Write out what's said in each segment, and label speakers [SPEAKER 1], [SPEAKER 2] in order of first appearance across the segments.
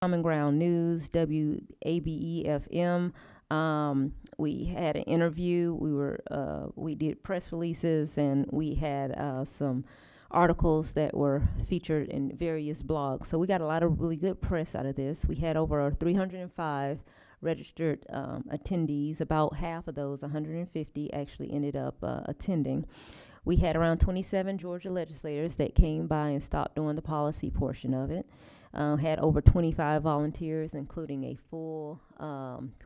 [SPEAKER 1] Common Ground News, WABE-FM. We had an interview. We did press releases, and we had some articles that were featured in various blogs. So we got a lot of really good press out of this. We had over 305 registered attendees. About half of those, 150, actually ended up attending. We had around 27 Georgia legislators that came by and stopped doing the policy portion of it. Had over 25 volunteers, including a full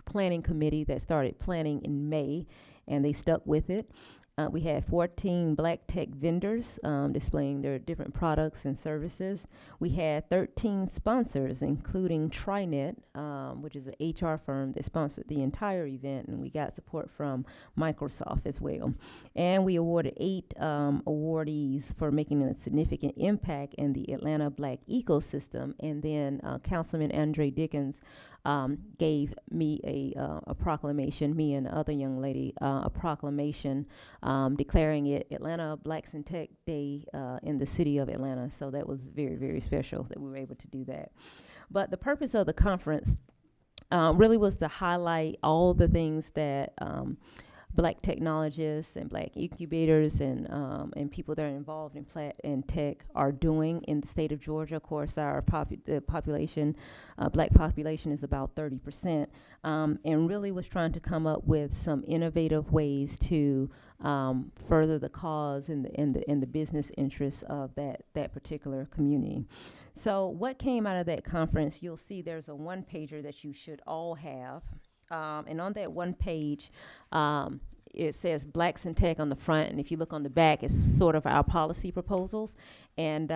[SPEAKER 1] planning committee that started planning in May, and they stuck with it. We had 14 black tech vendors displaying their different products and services. We had 13 sponsors, including TriNet, which is an HR firm that sponsored the entire event, and we got support from Microsoft as well. And we awarded 8 awardees for making a significant impact in the Atlanta black ecosystem. And then Councilman Andre Dickens gave me a proclamation, me and the other young lady, a proclamation declaring it Atlanta Blacks in Tech Day in the city of Atlanta. So that was very, very special that we were able to do that. But the purpose of the conference really was to highlight all the things that black technologists and black incubators and people that are involved in tech are doing in the state of Georgia. Of course, our the population, black population, is about 30%, and really was trying to come up with some innovative ways to further the cause and the business interests of that particular community. So, what came out of that conference? You'll see there's a one-pager that you should all have. And on that one page, it says Blacks in Tech on the front, and if you look on the back, it's sort of our policy proposals. And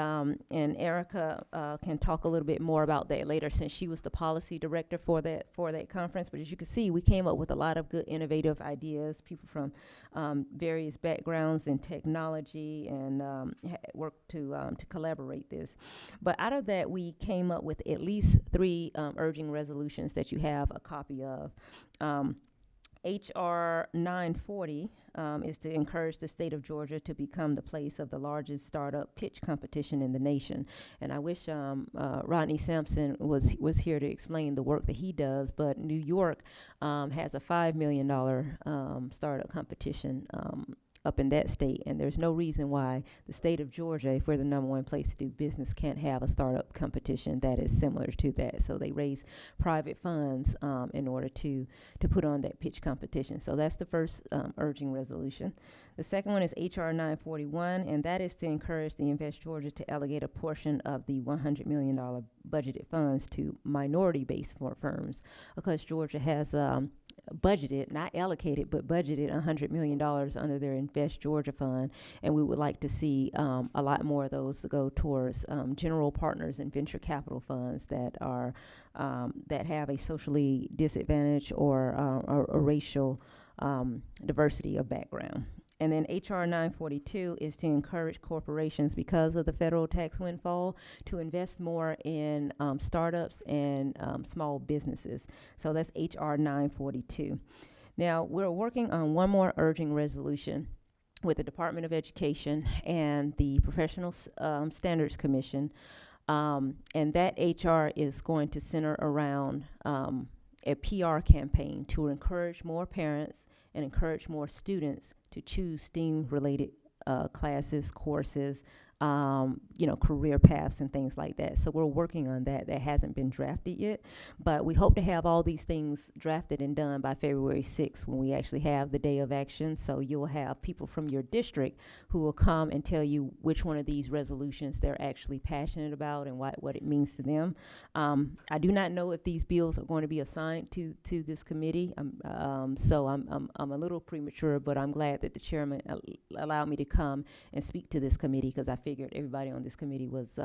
[SPEAKER 1] Erica can talk a little bit more about that later, since she was the policy director for that conference. But as you can see, we came up with a lot of good innovative ideas. People from various backgrounds in technology and worked to collaborate this. But out of that, we came up with at least 3 urging resolutions that you have a copy of. HR 940 is to encourage the state of Georgia to become the place of the largest startup pitch competition in the nation. And I wish Rodney Sampson was here to explain the work that he does, but New York has a $5 million startup competition up in that state, and there's no reason why the state of Georgia, if we're the #1 place to do business, can't have a startup competition that is similar to that. So they raise private funds in order to put on that pitch competition. So that's the first urging resolution. The second one is HR 941, and that is to encourage the Invest Georgia to allocate a portion of the $100 million budgeted funds to minority-based firms, because Georgia has budgeted, not allocated, but budgeted $100 million under their Invest Georgia fund, and we would like to see a lot more of those to go towards general partners and venture capital funds that are that have a socially disadvantaged or a racial diversity of background. And then HR 942 is to encourage corporations, because of the federal tax windfall, to invest more in startups and small businesses. So that's HR 942. Now, we're working on one more urging resolution with the Department of Education and the Professional Standards Commission. And that HR is going to center around a PR campaign to encourage more parents and encourage more students to choose STEAM-related classes, courses, career paths and things like that. So we're working on that. That hasn't been drafted yet, but we hope to have all these things drafted and done by February 6th, when we actually have the day of action. So you'll have people from your district who will come and tell you which one of these resolutions they're actually passionate about and what it means to them. I do not know if these bills are going to be assigned to this committee, so I'm a little premature, but I'm glad that the chairman allowed me to come and speak to this committee, because I figured everybody on this committee was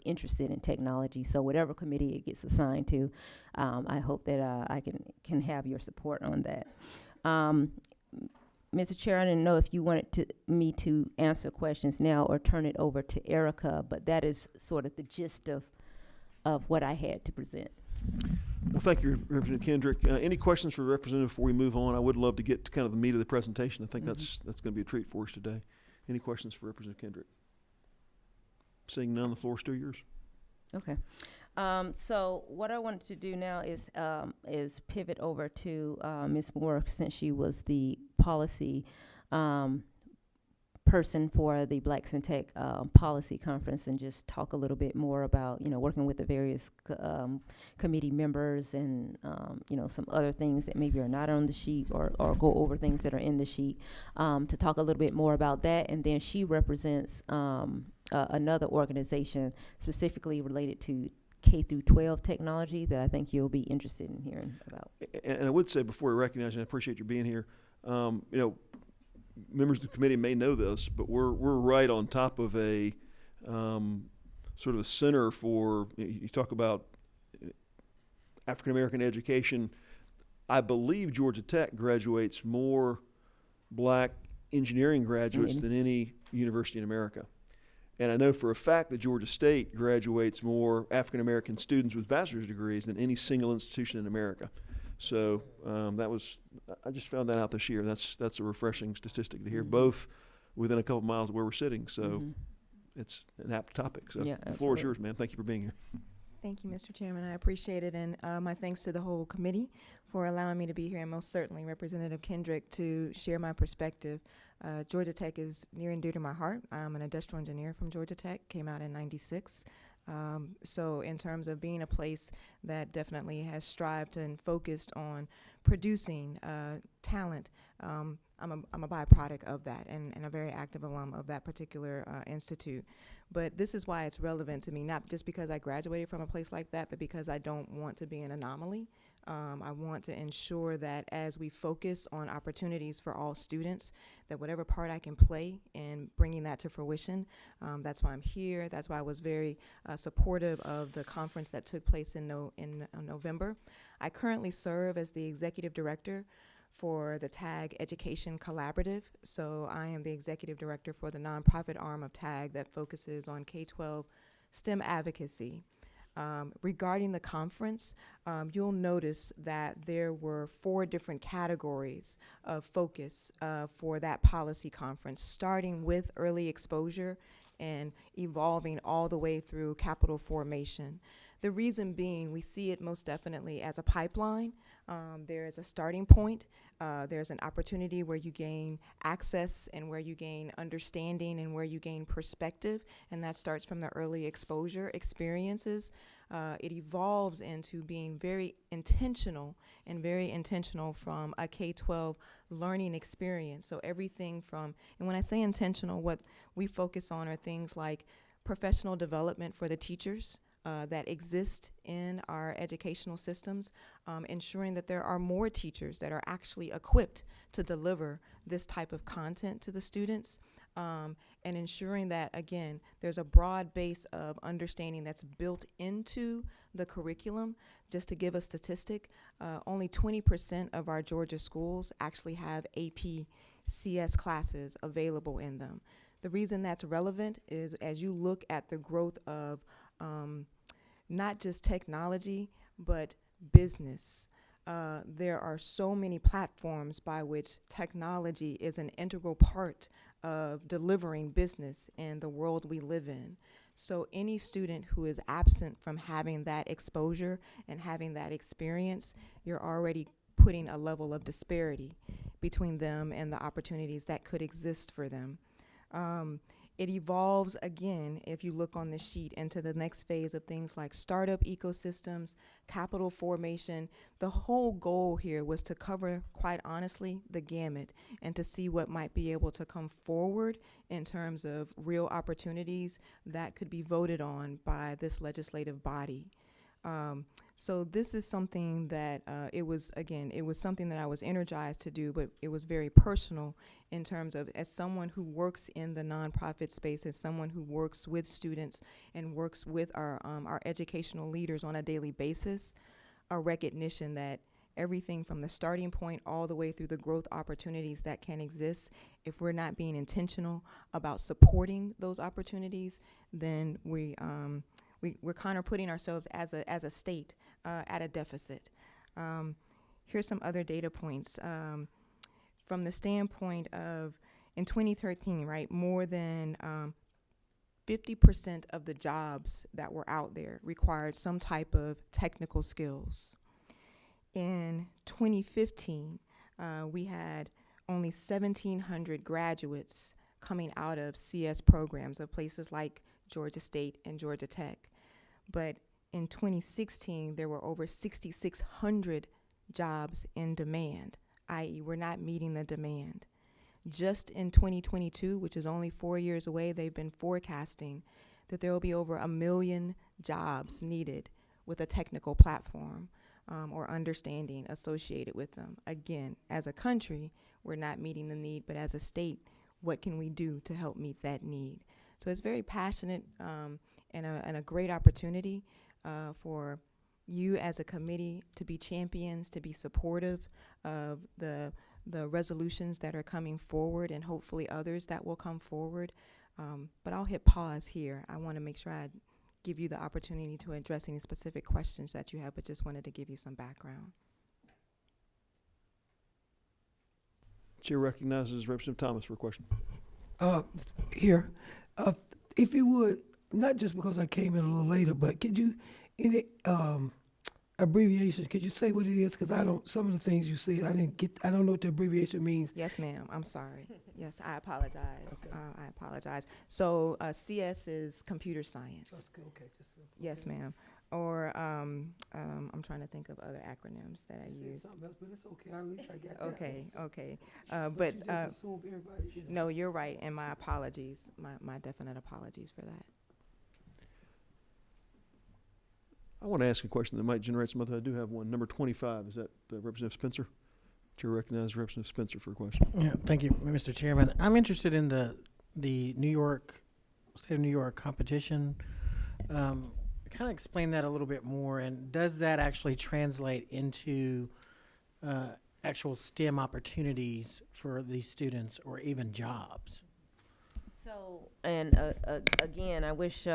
[SPEAKER 1] interested in technology. So whatever committee it gets assigned to, I hope that I can have your support on that. Mr. Chair, I didn't know if you wanted me to answer questions now or turn it over to Erica, but that is sort of the gist of what I had to present.
[SPEAKER 2] Well, thank you, Representative Kendrick. Any questions for the representative before we move on? I would love to get to kind of the meat of the presentation. I think that's going to be a treat for us today. Any questions for Representative Kendrick? Seeing none, the floor is still yours.
[SPEAKER 1] Okay. So what I wanted to do now is pivot over to Ms. Moore, since she was the policy person for the Blacks in Tech policy conference, and just talk a little bit more about, working with the various committee members, and some other things that maybe are not on the sheet, or go over things that are in the sheet, to talk a little bit more about that. And then she represents another organization specifically related to K through 12 technology that I think you'll be interested in hearing about.
[SPEAKER 2] And I would say, before we recognize you, and I appreciate you being here, members of the committee may know this, but we're right on top of a sort of a center for, you talk about African American education. I believe Georgia Tech graduates more black engineering graduates than any university in America. And I know for a fact that Georgia State graduates more African American students with bachelor's degrees than any single institution in America. So I just found that out this year. That's a refreshing statistic to hear, both within a couple miles of where we're sitting. So it's an apt topic. So
[SPEAKER 1] yeah,
[SPEAKER 2] the floor is yours, ma'am. Thank you for being here.
[SPEAKER 3] Thank you, Mr. Chairman. I appreciate it. And my thanks to the whole committee for allowing me to be here, and most certainly Representative Kendrick to share my perspective. Georgia Tech is near and dear to my heart. I'm an industrial engineer from Georgia Tech, came out in '96. So in terms of being a place that definitely has strived and focused on producing talent, I'm a byproduct of that, and a very active alum of that particular institute. But this is why it's relevant to me, not just because I graduated from a place like that, but because I don't want to be an anomaly. I want to ensure that as we focus on opportunities for all students, that whatever part I can play in bringing that to fruition, that's why I'm here. That's why I was very supportive of the conference that took place in November. I currently serve as the executive director for the TAG Education Collaborative. So I am the executive director for the nonprofit arm of TAG that focuses on K-12 STEM advocacy. Regarding the conference, you'll notice that there were 4 different categories of focus for that policy conference, starting with early exposure and evolving all the way through capital formation. The reason being, we see it most definitely as a pipeline. There is a starting point. There's an opportunity where you gain access and where you gain understanding and where you gain perspective, and that starts from the early exposure experiences. It evolves into being very intentional from a K-12 learning experience. So everything from, and when I say intentional, what we focus on are things like professional development for the teachers that exist in our educational systems, ensuring that there are more teachers that are actually equipped to deliver this type of content to the students, and ensuring that, again, there's a broad base of understanding that's built into the curriculum. Just to give a statistic, only 20% of our Georgia schools actually have AP CS classes available in them. The reason that's relevant is as you look at the growth of not just technology, but business. There are so many platforms by which technology is an integral part of delivering business in the world we live in. So any student who is absent from having that exposure and having that experience, you're already putting a level of disparity between them and the opportunities that could exist for them. It evolves, again, if you look on the sheet, into the next phase of things like startup ecosystems, capital formation. The whole goal here was to cover, quite honestly, the gamut, and to see what might be able to come forward in terms of real opportunities that could be voted on by this legislative body. So this is something that it was something that I was energized to do, but it was very personal in terms of, as someone who works in the nonprofit space, as someone who works with students and works with our educational leaders on a daily basis, a recognition that everything from the starting point all the way through the growth opportunities that can exist, if we're not being intentional about supporting those opportunities, then we're kind of putting ourselves as a state at a deficit. Here's some other data points. From the standpoint of, in 2013, right, more than 50% of the jobs that were out there required some type of technical skills. In 2015, we had only 1,700 graduates coming out of CS programs of places like Georgia State and Georgia Tech. But in 2016, there were over 6,600 jobs in demand, i.e. we're not meeting the demand. Just in 2022, which is only 4 years away, they've been forecasting that there will be over 1 million jobs needed with a technical platform or understanding associated with them. Again, as a country, we're not meeting the need, but as a state, what can we do to help meet that need? So it's very passionate and a great opportunity for you as a committee to be champions, to be supportive of the resolutions that are coming forward and hopefully others that will come forward. But I'll hit pause here. I want to make sure I give you the opportunity to address any specific questions that you have, but just wanted to give you some background.
[SPEAKER 2] Chair recognizes Representative Thomas for a question.
[SPEAKER 4] Here, if you would, not just because I came in a little later, but could you, in abbreviations, could you say what it is? Because some of the things you said, I don't know what the abbreviation means.
[SPEAKER 3] Yes, ma'am. I'm sorry. Yes, I apologize.
[SPEAKER 4] Okay.
[SPEAKER 3] I apologize. So CS is computer science.
[SPEAKER 4] Okay,
[SPEAKER 3] Yes, ma'am. Or I'm trying to think of other acronyms that I use.
[SPEAKER 4] Something else, but it's okay. At least I got that.
[SPEAKER 3] Okay.
[SPEAKER 4] But you just assume everybody should know.
[SPEAKER 3] No, you're right, and my apologies, my definite apologies for that.
[SPEAKER 2] I want to ask a question that might generate some other. I do have one. Number 25, is that Representative Spencer? Chair recognizes Representative Spencer for a question.
[SPEAKER 5] Yeah, thank you, Mr. Chairman. I'm interested in the New York, State of New York competition. Kind of explain that a little bit more, and does that actually translate into actual STEM opportunities for these students or even jobs?
[SPEAKER 1] So, and again, I wish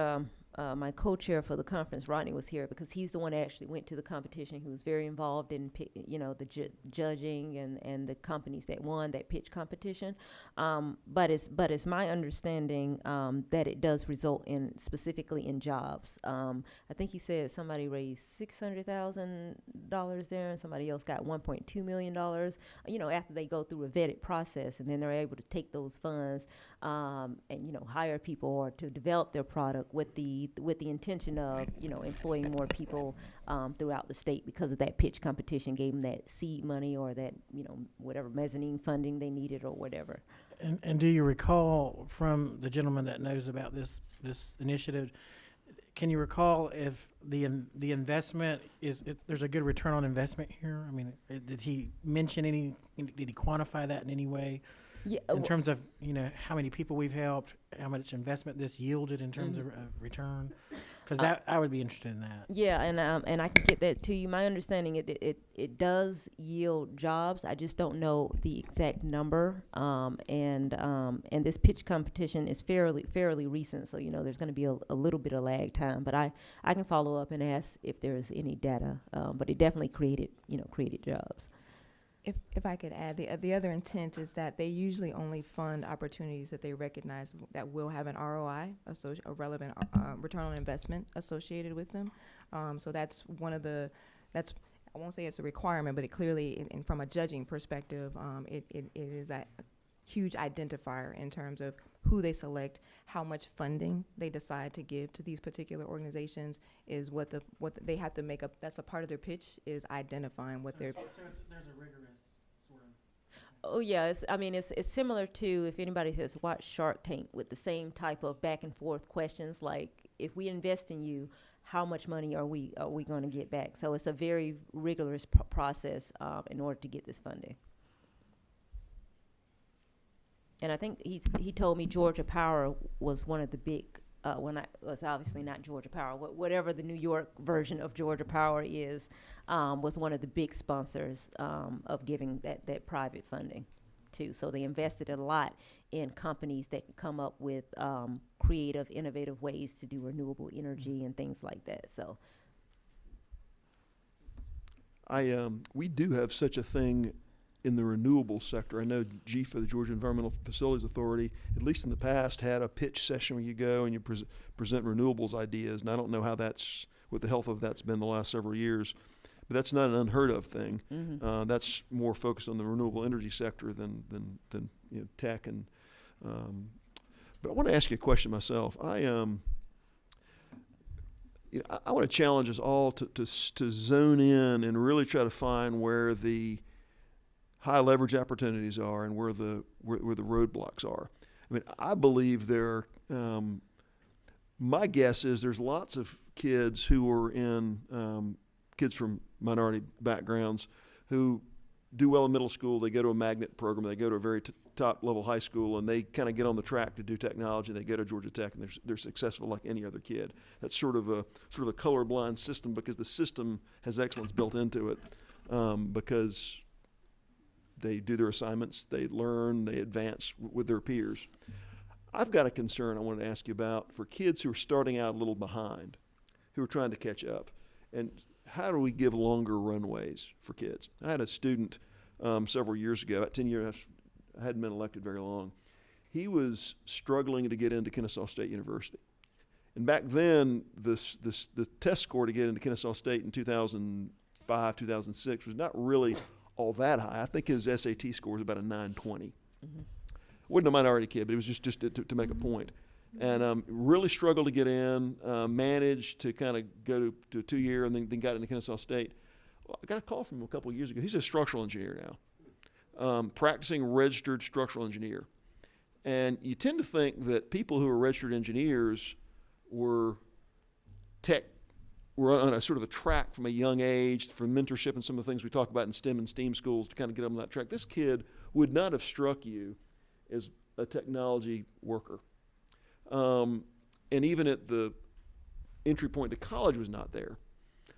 [SPEAKER 1] my co-chair for the conference, Rodney, was here, because he's the one that actually went to the competition. He was very involved in, the judging and the companies that won that pitch competition. But it's my understanding that it does result in specifically in jobs. I think he said somebody raised $600,000 there, and somebody else got $1.2 million. After they go through a vetted process, and then they're able to take those funds and hire people or to develop their product with the intention of employing more people throughout the state because of that pitch competition gave them that seed money or that whatever mezzanine funding they needed or whatever.
[SPEAKER 5] And do you recall from the gentleman that knows about this initiative, can you recall if the investment there's a good return on investment here? I mean, did he mention did he quantify that in any way?
[SPEAKER 1] Yeah,
[SPEAKER 5] in terms of how many people we've helped, how much investment this yielded in terms of return, because I would be interested in that.
[SPEAKER 1] Yeah, and I can get that to you. My understanding it does yield jobs. I just don't know the exact number. And this pitch competition is fairly recent, so there's going to be a little bit of lag time. But I can follow up and ask if there's any data. But it definitely created jobs.
[SPEAKER 3] If I could add, the other intent is that they usually only fund opportunities that they recognize that will have an ROI, a relevant return on investment associated with them. So that's I won't say it's a requirement, but it clearly, from a judging perspective, it is a huge identifier in terms of who they select, how much funding they decide to give to these particular organizations is what they have to make up. That's a part of their pitch, is identifying what their.
[SPEAKER 5] So there's a rigorous sort of.
[SPEAKER 1] Oh yeah, it's similar to if anybody has watched Shark Tank, with the same type of back and forth questions like, if we invest in you, how much money are we going to get back? So it's a very rigorous process in order to get this funding. And I think he told me Georgia Power was one of the big, was obviously not Georgia Power, whatever the New York version of Georgia Power is, was one of the big sponsors of giving that private funding too. So they invested a lot in companies that could come up with creative, innovative ways to do renewable energy and things like that. So
[SPEAKER 2] we do have such a thing in the renewable sector. I know GEFA, the Georgia Environmental Facilities Authority, at least in the past, had a pitch session where you go and you present renewables ideas. And I don't know how what the health of that's been the last several years, but that's not an unheard of thing.
[SPEAKER 1] Mm-hmm.
[SPEAKER 2] That's more focused on the renewable energy sector than tech. And but I want to ask you a question myself. I want to challenge us all to zone in and really try to find where the high leverage opportunities are and where the roadblocks are. I mean, I believe there. My guess is there's lots of kids who are in kids from minority backgrounds who do well in middle school. They go to a magnet program. They go to a very top level high school, and they kind of get on the track to do technology. They go to Georgia Tech, and they're successful like any other kid. That's sort of a colorblind system because the system has excellence built into it because they do their assignments, they learn, they advance with their peers. I've got a concern I wanted to ask you about for kids who are starting out a little behind, who are trying to catch up. And how do we give longer runways for kids? I had a student several years ago, about 10 years, I hadn't been elected very long. He was struggling to get into Kennesaw State University. And back then, the test score to get into Kennesaw State in 2005, 2006 was not really all that high. I think his SAT score was about a 920.
[SPEAKER 1] Mm-hmm.
[SPEAKER 2] Wasn't a minority kid, but it was just to make a point. And really struggled to get in, managed to kind of go to a 2-year and then got into Kennesaw State. Well, I got a call from him a couple of years ago. He's a structural engineer now, practicing registered structural engineer. And you tend to think that people who are registered engineers were on a sort of a track from a young age for mentorship and some of the things we talk about in STEM and STEAM schools to kind of get them on that track. This kid would not have struck you as a technology worker. And even at the entry point to college was not there.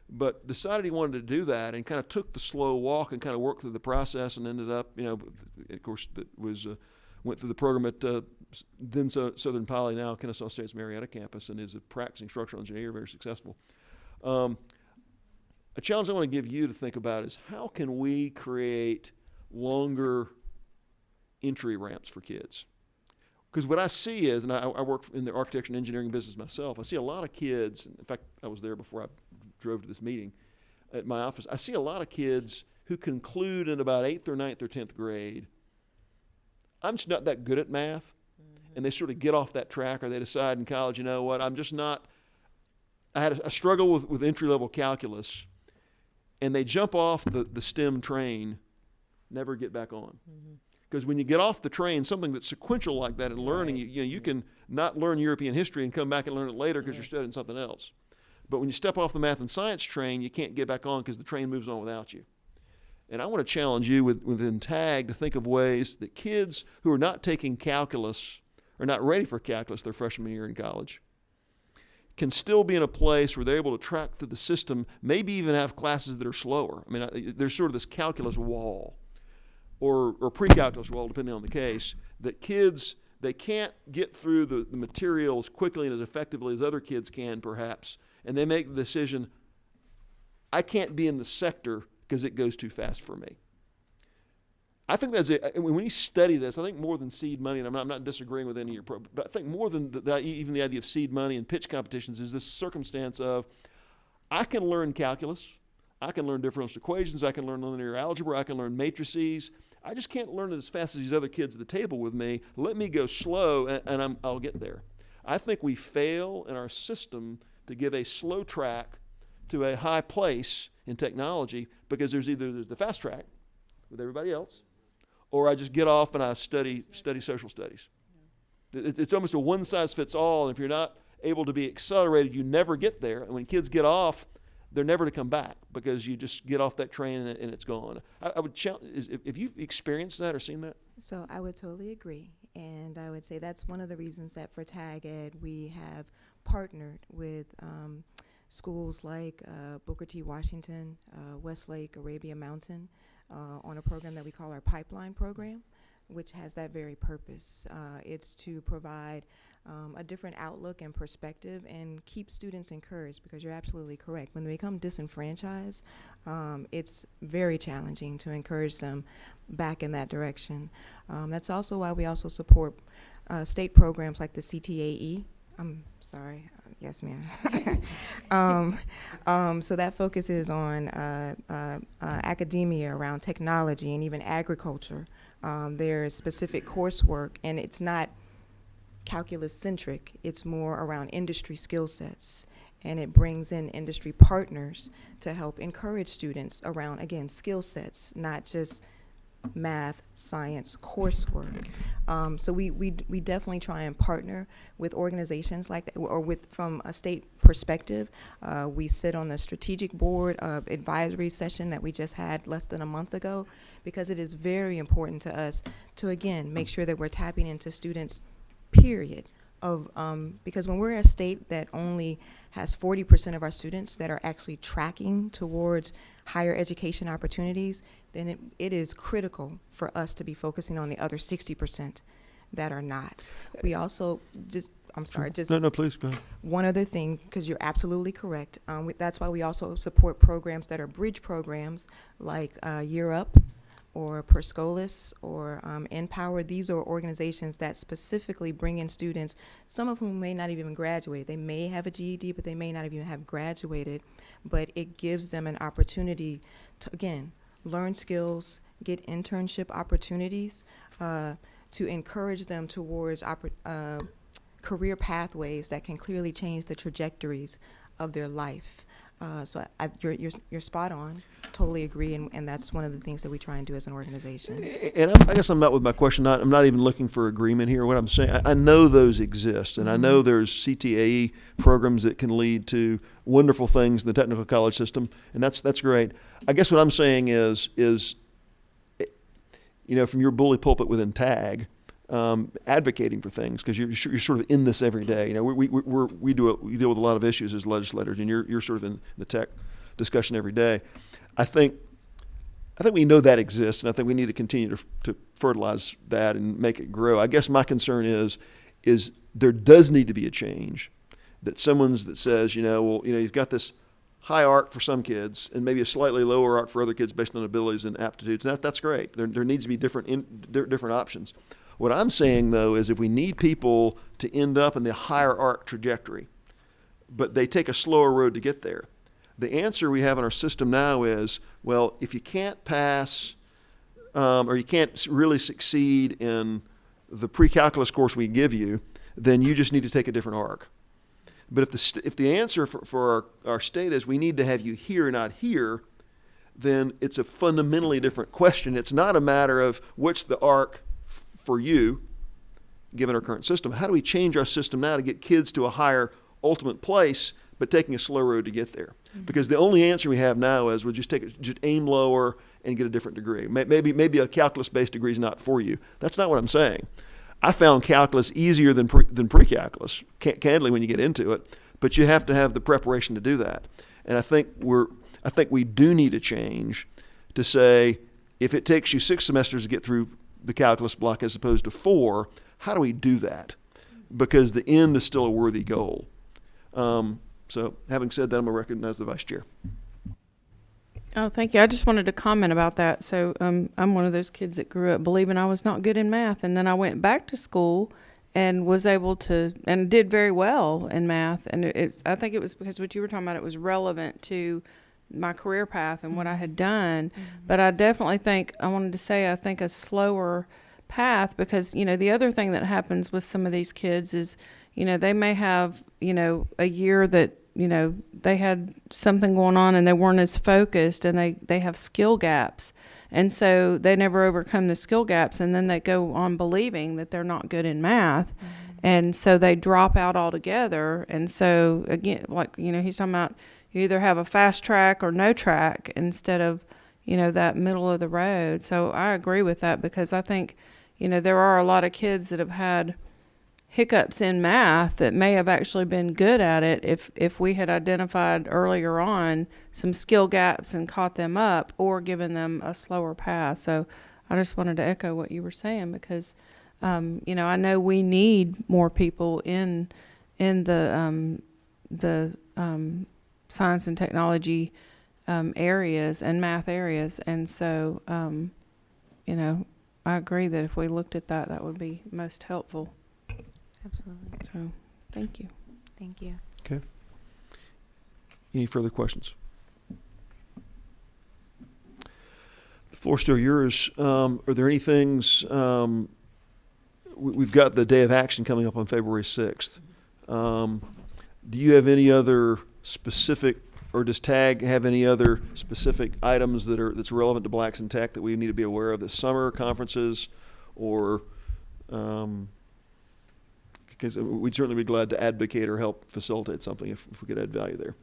[SPEAKER 2] But decided he wanted to do that and kind of took the slow walk and kind of worked through the process and ended up, of course, went through the program at then Southern Poly, now Kennesaw State's Marietta campus, and is a practicing structural engineer, very successful. A challenge I want to give you to think about is how can we create longer entry ramps for kids? Because what I see is, and I work in the architecture and engineering business myself, I see a lot of kids, in fact, I was there before I drove to this meeting at my office. I see a lot of kids who conclude in about 8th or 9th or 10th grade, I'm just not that good at math, and they sort of get off that track, or they decide in college, you know what, I'm just not. I had a struggle with entry-level calculus, and they jump off the STEM train, never get back on. Because when you get off the train, something that's sequential like that in learning, you can not learn European history and come back and learn it later because you're studying something else. But when you step off the math and science train, you can't get back on because the train moves on without you. And I want to challenge you within TAG to think of ways that kids who are not taking calculus, or not ready for calculus their freshman year in college, can still be in a place where they're able to track through the system, maybe even have classes that are slower. I mean, there's sort of this calculus wall, or pre-calculus wall, depending on the case, that kids, they can't get through the materials quickly and as effectively as other kids can, perhaps, and they make the decision, I can't be in the sector because it goes too fast for me. I think that's it. When you study this, I think more than seed money, and I'm not disagreeing with any of your program, but I think more than even the idea of seed money and pitch competitions is this circumstance of, I can learn calculus, I can learn differential equations, I can learn linear algebra, I can learn matrices. I just can't learn it as fast as these other kids at the table with me. Let me go slow, and I'll get there. I think we fail in our system to give a slow track to a high place in technology because there's the fast track with everybody else, or I just get off and I study social studies. It's almost a one-size-fits-all, and if you're not able to be accelerated, you never get there. And when kids get off, they're never to come back because you just get off that train and it's gone. I would challenge, if you've experienced that or seen that?
[SPEAKER 3] So I would totally agree. And I would say that's one of the reasons that for TAG Ed we have partnered with schools like Booker T. Washington, Westlake, Arabia Mountain, on a program that we call our Pipeline program. which has that very purpose. It's to provide a different outlook and perspective and keep students encouraged, because you're absolutely correct. When they become disenfranchised, it's very challenging to encourage them back in that direction. That's also why we also support state programs like the CTAE. I'm sorry. Yes, ma'am. So that focuses on academia around technology and even agriculture. There's specific coursework, and it's not calculus-centric. It's more around industry skill sets, and it brings in industry partners to help encourage students around, again, skill sets, not just math, science, coursework. So we definitely try and partner with organizations like that, or from a state perspective. We sit on the strategic board advisory session that we just had less than a month ago, because it is very important to us to, again, make sure that we're tapping into students, period. Because when we're a state that only has 40% of our students that are actually tracking towards higher education opportunities, then it is critical for us to be focusing on the other 60% that are not. We also
[SPEAKER 2] No, please, go ahead.
[SPEAKER 3] one other thing, because you're absolutely correct. That's why we also support programs that are bridge programs like Year Up or Perscolis or Empower. These are organizations that specifically bring in students, some of whom may not even graduate. They may have a GED, but they may not even have graduated. But it gives them an opportunity to, again, learn skills, get internship opportunities, to encourage them towards career pathways that can clearly change the trajectories of their life. So you're spot on. Totally agree, and that's one of the things that we try and do as an organization.
[SPEAKER 2] And I guess I'm not with my question. I'm not even looking for agreement here. What I'm saying, I know those exist, and I know there's CTAE programs that can lead to wonderful things in the technical college system, and that's great. I guess what I'm saying is from your bully pulpit within TAG, advocating for things, because you're sort of in this every day. We deal with a lot of issues as legislators, and you're sort of in the tech discussion every day. I think we know that exists, and I think we need to continue to fertilize that and make it grow. I guess my concern is there does need to be a change, that that says, you've got this high arc for some kids and maybe a slightly lower arc for other kids based on abilities and aptitudes. And that's great. There needs to be different options. What I'm saying, though, is if we need people to end up in the higher arc trajectory, but they take a slower road to get there, the answer we have in our system now is, well, if you can't pass or you can't really succeed in the pre-calculus course we give you, then you just need to take a different arc. But if the answer for our state is we need to have you here, not here, then it's a fundamentally different question. It's not a matter of what's the arc for you, given our current system. How do we change our system now to get kids to a higher ultimate place, but taking a slow road to get there? Mm-hmm. Because the only answer we have now is we'll just aim lower and get a different degree. Maybe a calculus-based degree is not for you. That's not what I'm saying. I found calculus easier than pre-calculus, candidly, when you get into it, but you have to have the preparation to do that. And I think we do need a change to say, if it takes you 6 semesters to get through the calculus block as opposed to 4, how do we do that? Because the end is still a worthy goal. So having said that, I'm going to recognize the vice chair.
[SPEAKER 6] Oh, thank you. I just wanted to comment about that. So I'm one of those kids that grew up believing I was not good in math. And then I went back to school and was able to, and did very well in math. And I think it was because what you were talking about, it was relevant to my career path and what I had done. Mm-hmm. But I definitely think, I wanted to say, I think a slower path, because, the other thing that happens with some of these kids is, they may have, a year that, they had something going on and they weren't as focused, and they have skill gaps. And so they never overcome the skill gaps, and then they go on believing that they're not good in math. Mm-hmm. And so they drop out altogether. And so, again, like, he's talking about, you either have a fast track or no track instead of, that middle of the road. So I agree with that, because I think, there are a lot of kids that have had hiccups in math that may have actually been good at it if we had identified earlier on some skill gaps and caught them up, or given them a slower path. So I just wanted to echo what you were saying because, you know, I know we need more people in the science and technology areas and math areas, and so you know, I agree that if we looked at that, that would be most helpful.
[SPEAKER 3] Absolutely.
[SPEAKER 6] So, thank you.
[SPEAKER 3] Thank you.
[SPEAKER 2] Any further questions? The floor's still yours. Are there any things, we've got the day of action coming up on February 6th. Do you have any other specific, or does TAG have any other specific items that's relevant to Blacks in Tech that we need to be aware of this summer, conferences, or, because we'd certainly be glad to advocate or help facilitate something if we could add value there.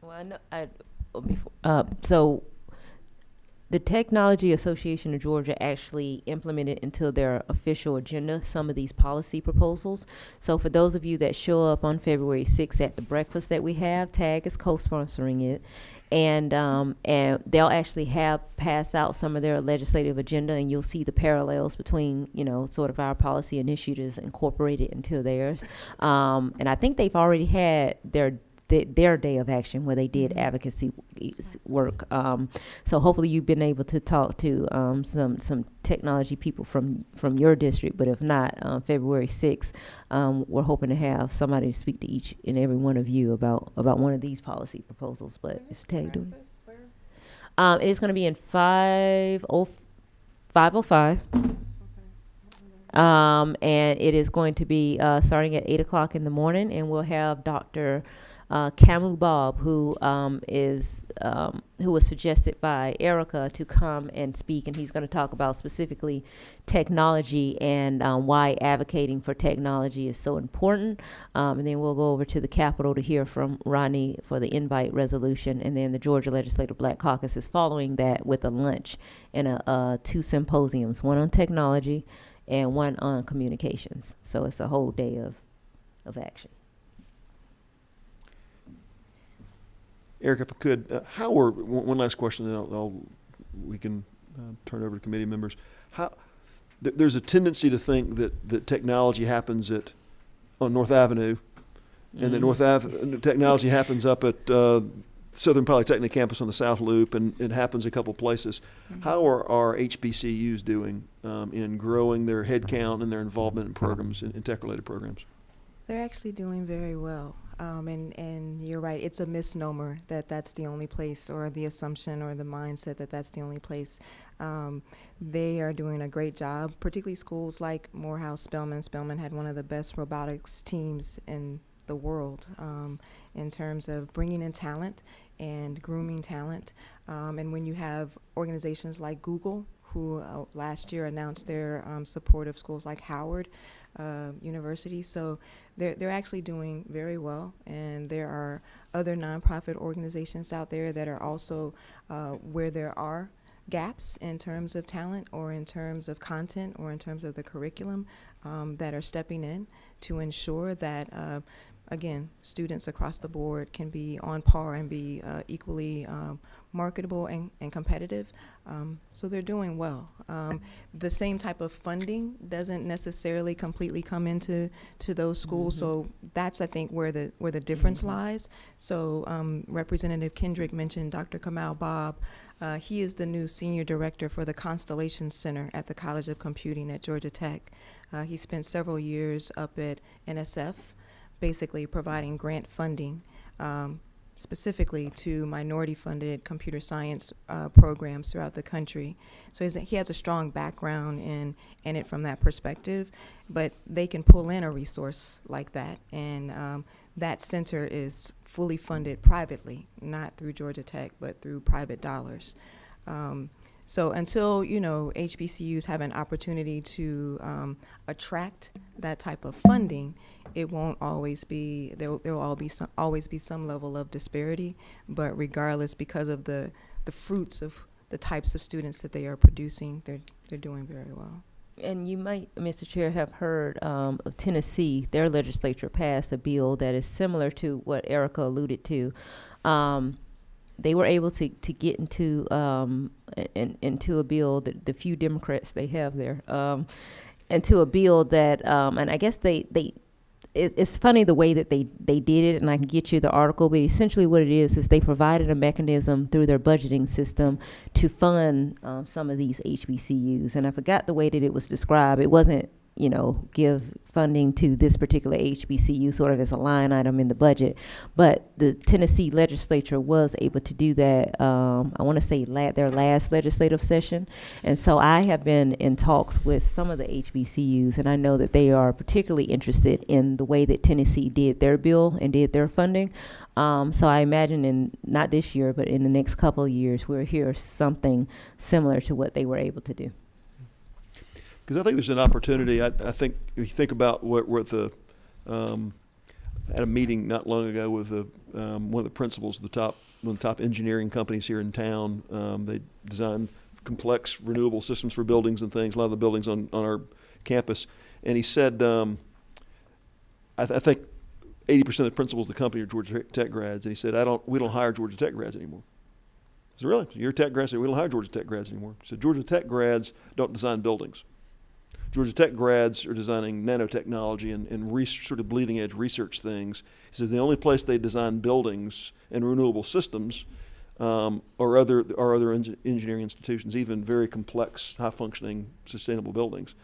[SPEAKER 1] Well, I know, so the Technology Association of Georgia actually implemented into their official agenda some of these policy proposals. So for those of you that show up on February 6th at the breakfast that we have, TAG is co-sponsoring it. And they'll actually pass out some of their legislative agenda, and you'll see the parallels between, you know, sort of our policy initiatives incorporated into theirs. And I think they've already had their day of action where they did advocacy work. So hopefully you've been able to talk to some technology people from your district, but if not, February 6th, we're hoping to have somebody to speak to each and every one of you about one of these policy proposals. But it's TAG doing. It's going to be in 505. And it is going to be starting at 8 o'clock in the morning, and we'll have Dr. Camu Bob, who was suggested by Erica to come and speak, and he's going to talk about specifically technology and why advocating for technology is so important. And then we'll go over to the Capitol to hear from Ronnie for the invite resolution, and then the Georgia Legislative Black Caucus is following that with a lunch and two symposiums, one on technology and one on communications. So it's a whole day of action.
[SPEAKER 2] Eric, if I could, one last question, and we can turn it over to committee members. There's a tendency to think that technology happens on North Avenue, and that technology happens up at Southern Polytechnic campus on the South Loop, and it happens a couple places. How are our HBCUs doing in growing their headcount and their involvement in programs, in tech-related programs?
[SPEAKER 3] They're actually doing very well. And you're right, it's a misnomer that that's the only place, or the assumption or the mindset that that's the only place. They are doing a great job, particularly schools like Morehouse Spelman. Spelman had one of the best robotics teams in the world in terms of bringing in talent and grooming talent. And when you have organizations like Google, who last year announced their support of schools like Howard University, so they're actually doing very well. And there are other nonprofit organizations out there that are also where there are gaps in terms of talent, or in terms of content, or in terms of the curriculum, that are stepping in to ensure that again, students across the board can be on par and be equally marketable and competitive. So they're doing well. The same type of funding doesn't necessarily completely come into those schools. So that's, I think, where the difference lies. So Representative Kendrick mentioned Dr. Kamal Bob. He is the new senior director for the Constellation Center at the College of Computing at Georgia Tech. He spent several years up at NSF, basically providing grant funding specifically to minority-funded computer science programs throughout the country. So he has a strong background in it from that perspective, but they can pull in a resource like that, and that center is fully funded privately, not through Georgia Tech, but through private dollars. So until, HBCUs have an opportunity to attract that type of funding, it won't always be, there will always be some level of disparity, but regardless, because of the fruits of the types of students that they are producing, they're doing very well.
[SPEAKER 1] And you might, Mr. Chair, have heard of Tennessee. Their legislature passed a bill that is similar to what Erica alluded to. They were able to get into into a bill, the few Democrats they have there, into a bill that, and I guess it's funny the way that they did it, and I can get you the article, but essentially what it is they provided a mechanism through their budgeting system to fund some of these HBCUs. And I forgot the way that it was described. It wasn't, give funding to this particular HBCU sort of as a line item in the budget. But the Tennessee legislature was able to do that, I want to say their last legislative session. And so I have been in talks with some of the HBCUs, and I know that they are particularly interested in the way that Tennessee did their bill and did their funding. So I imagine not this year, but in the next couple of years, we'll hear something similar to what they were able to do.
[SPEAKER 2] Because I think there's an opportunity. I think if you think about what at a meeting not long ago with one of the principals of one of the top engineering companies here in town. They design complex renewable systems for buildings and things. A lot of the buildings on our campus, and he said, I think 80% of the principals of the company are Georgia Tech grads, and he said, we don't hire Georgia Tech grads anymore. I said, really? You're a tech grad? I said, we don't hire Georgia Tech grads anymore. He said, Georgia Tech grads don't design buildings. Georgia Tech grads are designing nanotechnology and sort of bleeding edge research things. He says the only place they design buildings and renewable systems are other engineering institutions, even very complex, high functioning, sustainable buildings.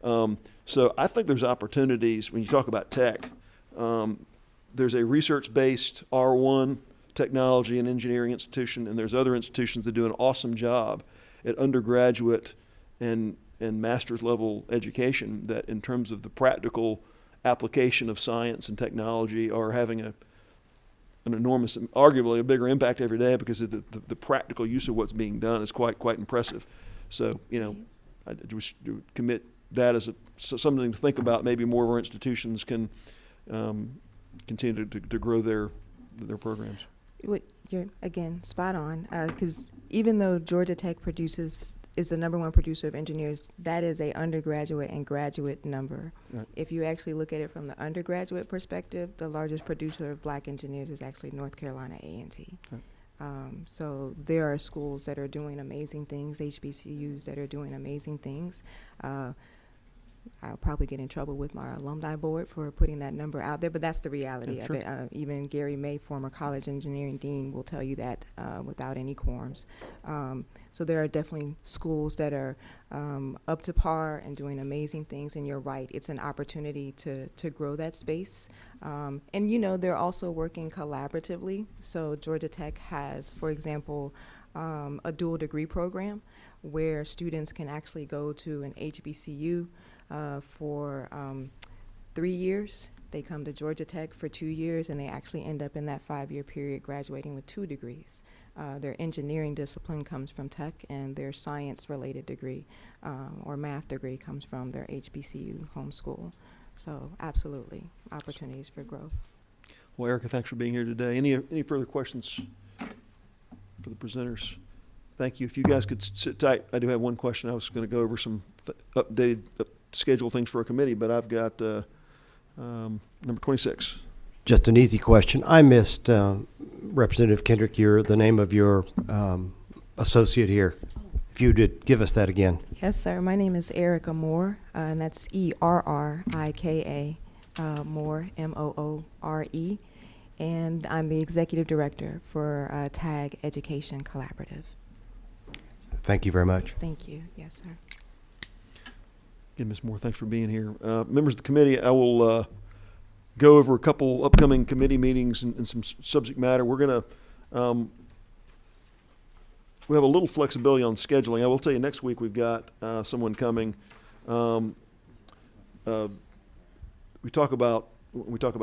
[SPEAKER 2] So I think there's opportunities when you talk about tech. There's a research-based R1 technology and engineering institution, and there's other institutions that do an awesome job at undergraduate and master's level education that in terms of the practical application of science and technology are having an enormous, arguably a bigger impact every day because of the practical use of what's being done is quite impressive. So, I just commit that as something to think about. Maybe more of our institutions can continue to grow their programs.
[SPEAKER 3] You're, again, spot on, because even though Georgia Tech is the number one producer of engineers, that is a undergraduate and graduate number.
[SPEAKER 2] Right.
[SPEAKER 3] If you actually look at it from the undergraduate perspective, the largest producer of black engineers is actually North Carolina A&T.
[SPEAKER 2] Right.
[SPEAKER 3] So there are schools that are doing amazing things, HBCUs that are doing amazing things. I'll probably get in trouble with my alumni board for putting that number out there, but that's the reality of it. Even Gary May, former college engineering dean, will tell you that without any quorums. So there are definitely schools that are up to par and doing amazing things, and you're right, it's an opportunity to grow that space. And they're also working collaboratively. So Georgia Tech has, for example, a dual degree program where students can actually go to an HBCU for 3 years. They come to Georgia Tech for 2 years, and they actually end up in that 5-year period graduating with 2 degrees. Their engineering discipline comes from Tech, and their science-related degree or math degree comes from their HBCU home school. So absolutely, opportunities for growth.
[SPEAKER 2] Well, Erica, thanks for being here today. Any further questions for the presenters? Thank you. If you guys could sit tight, I do have one question. I was going to go over some updated schedule things for a committee, but I've got number 26.
[SPEAKER 7] Just an easy question. I missed, Representative Kendrick, the name of your associate here. If you did give us that again.
[SPEAKER 3] Yes, sir. My name is Erica Moore, and that's ERRIKA, Moore, MOORE, and I'm the executive director for TAG Education Collaborative.
[SPEAKER 7] Thank you very much.
[SPEAKER 3] Thank you. Yes, sir.
[SPEAKER 2] Again, Ms. Moore, thanks for being here. Members of the committee, I will go over a couple upcoming committee meetings and some subject matter. We're going to we have a little flexibility on scheduling. I will tell you, next week we've got someone coming. When we talk about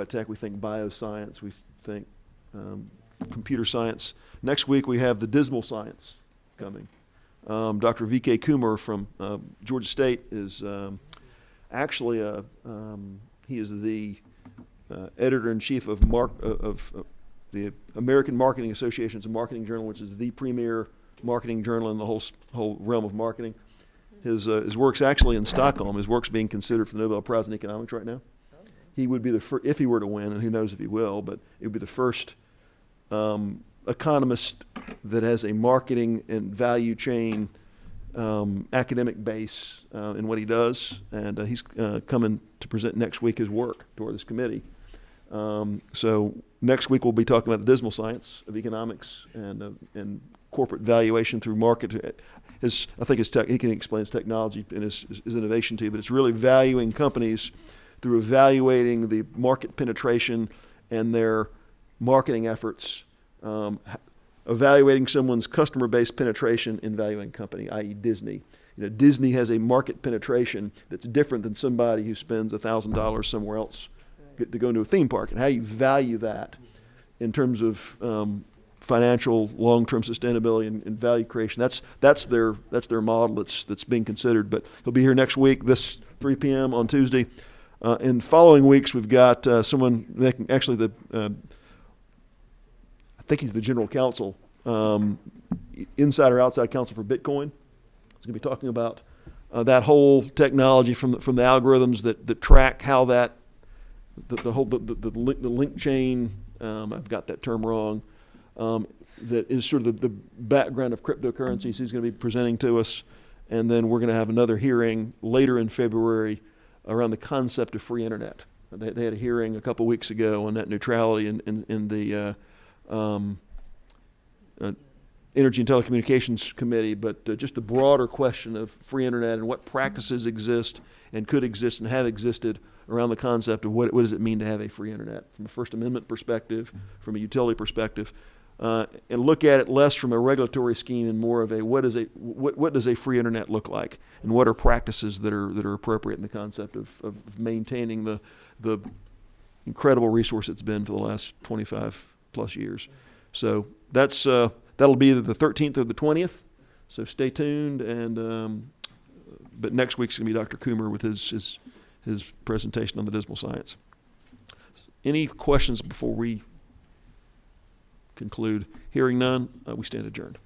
[SPEAKER 2] tech, we think bioscience, we think computer science. Next week we have the dismal science coming. Dr. V.K. Kumar from Georgia State is actually he is the editor-in-chief of the American Marketing Association's Marketing Journal, which is the premier marketing journal in the whole realm of marketing. His work's actually in Stockholm. His work's being considered for the Nobel Prize in Economics right now. He would be the first, if he were to win, and who knows if he will, but it would be the first economist that has a marketing and value chain academic base in what he does, and he's coming to present next week his work toward this committee. So next week we'll be talking about the dismal science of economics and corporate valuation through market. I think he can explain his technology and his innovation to you, but it's really valuing companies through evaluating the market penetration and their marketing efforts, evaluating someone's customer base penetration in valuing company, i.e. Disney. You know, Disney has a market penetration that's different than somebody who spends $1,000 somewhere else to go into a theme park, and how you value that in terms of financial long-term sustainability and value creation. That's their model that's being considered. But he'll be here next week, this 3 p.m. on Tuesday. In following weeks, we've got someone making actually I think he's the general counsel, inside or outside counsel for Bitcoin. He's going to be talking about that whole technology from the algorithms that track how that the link chain. I've got that term wrong. That is sort of the background of cryptocurrencies. He's going to be presenting to us, and then we're going to have another hearing later in February around the concept of free internet. They had a hearing a couple weeks ago on net neutrality in the Energy and Telecommunications Committee, but just a broader question of free internet and what practices exist and could exist and have existed around the concept of what does it mean to have a free internet from a First Amendment perspective, from a utility perspective, and look at it less from a regulatory scheme and more of a what does a free internet look like, and what are practices that are appropriate in the concept of maintaining the incredible resource it's been for the last 25 plus years. So that'll be the 13th or the 20th. So stay tuned, and but next week's gonna be Dr. Coomer with his presentation on the dismal science. Any questions before we conclude? Hearing none, we stand adjourned.